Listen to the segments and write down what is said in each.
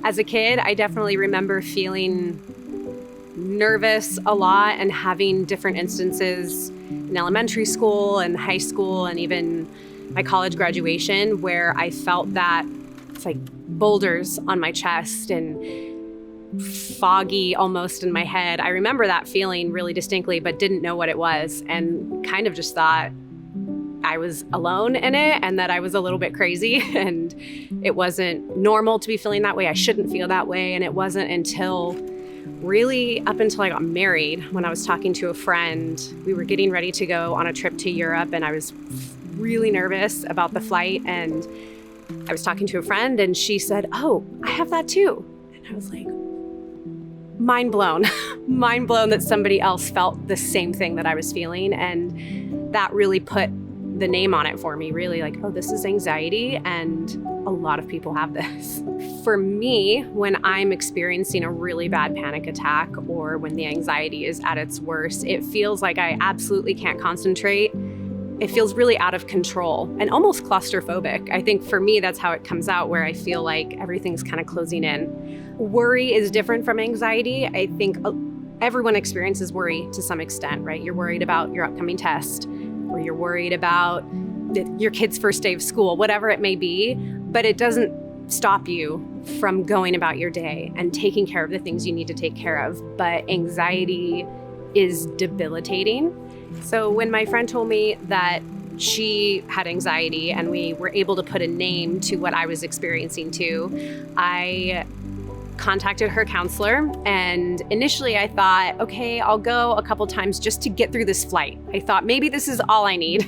As a kid, I definitely remember feeling nervous a lot and having different instances in elementary school and high school and even my college graduation where I felt that it's like boulders on my chest and foggy almost in my head. I remember that feeling really distinctly, but didn't know what it was and kind of just thought I was alone in it and that I was a little bit crazy and it wasn't normal to be feeling that way. I shouldn't feel that way. And it wasn't until really up until I got married when I was talking to a friend. We were getting ready to go on a trip to Europe and I was really nervous about the flight. And I was talking to a friend and she said, "Oh, I have that too." And I was like, mind blown, mind blown that somebody else felt the same thing that I was feeling. And that really put the name on it for me, really like, oh, this is anxiety and a lot of people have this. For me, when I'm experiencing a really bad panic attack or when the anxiety is at its worst, it feels like I absolutely can't concentrate. It feels really out of control and almost claustrophobic. I think for me, that's how it comes out, where I feel like everything's kind of closing in. Worry is different from anxiety. I think everyone experiences worry to some extent, right? You're worried about your upcoming test, or you're worried about your kid's first day of school, whatever it may be, but it doesn't stop you from going about your day and taking care of the things you need to take care of. But anxiety is debilitating. So when my friend told me that she had anxiety and we were able to put a name to what I was experiencing too, I contacted her counselor, and initially I thought, okay, I'll go a couple times just to get through this flight. I thought maybe this is all I need.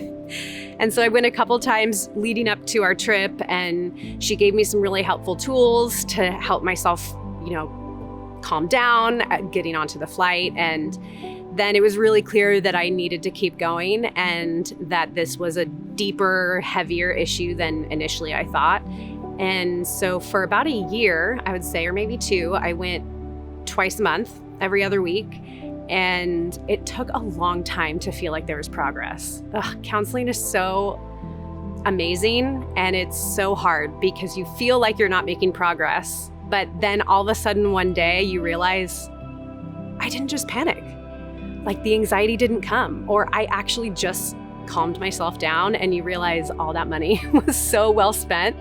And so I went a couple times leading up to our trip, and she gave me some really helpful tools to help myself, calm down getting onto the flight. And then it was really clear that I needed to keep going and that this was a deeper, heavier issue than initially I thought. And so for about a year, I would say, or maybe 2, I went twice a month, every other week. And it took a long time to feel like there was progress. Counseling is so amazing and it's so hard because you feel like you're not making progress. But then all of a sudden one day you realize, I didn't just panic. Like the anxiety didn't come, or I actually just calmed myself down, and you realize all that money was so well spent.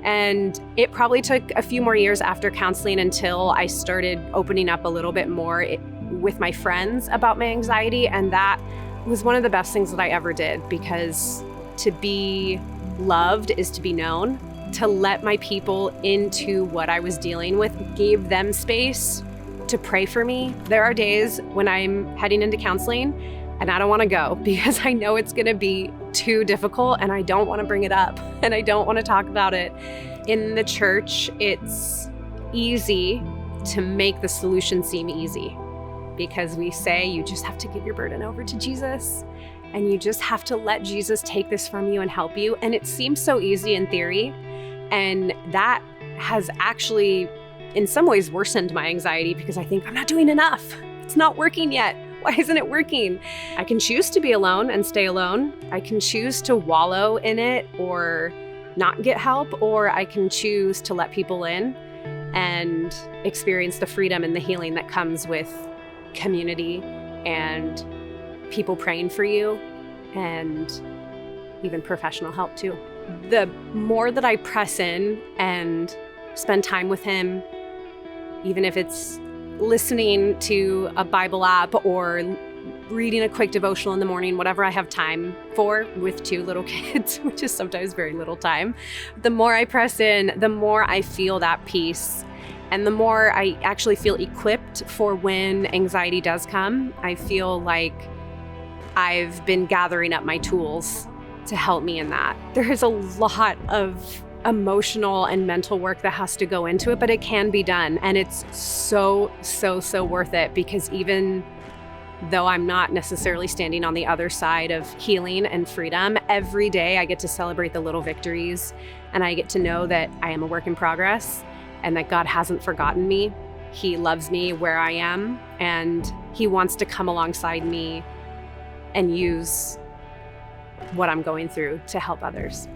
And it probably took a few more years after counseling until I started opening up a little bit more with my friends about my anxiety. And that was one of the best things that I ever did, because to be loved is to be known. To let my people into what I was dealing with gave them space to pray for me. There are days when I'm heading into counseling and I don't want to go because I know it's going to be too difficult and I don't want to bring it up and I don't want to talk about it. In the church, it's easy to make the solution seem easy because we say you just have to give your burden over to Jesus and you just have to let Jesus take this from you and help you. And it seems so easy in theory. And that has actually, in some ways, worsened my anxiety because I think I'm not doing enough. It's not working yet. Why isn't it working? I can choose to be alone and stay alone. I can choose to wallow in it or not get help, or I can choose to let people in and experience the freedom and the healing that comes with community and people praying for you and even professional help too. The more that I press in and spend time with him, even if it's listening to a Bible app or reading a quick devotional in the morning, whatever I have time for with 2 little kids, which is sometimes very little time, the more I press in, the more I feel that peace. And the more I actually feel equipped for when anxiety does come. I feel like I've been gathering up my tools to help me in that. There is a lot of emotional and mental work that has to go into it, but it can be done. And it's so worth it, because even though I'm not necessarily standing on the other side of healing and freedom, every day I get to celebrate the little victories and I get to know that I am a work in progress and that God hasn't forgotten me. He loves me where I am and he wants to come alongside me and use what I'm going through to help others.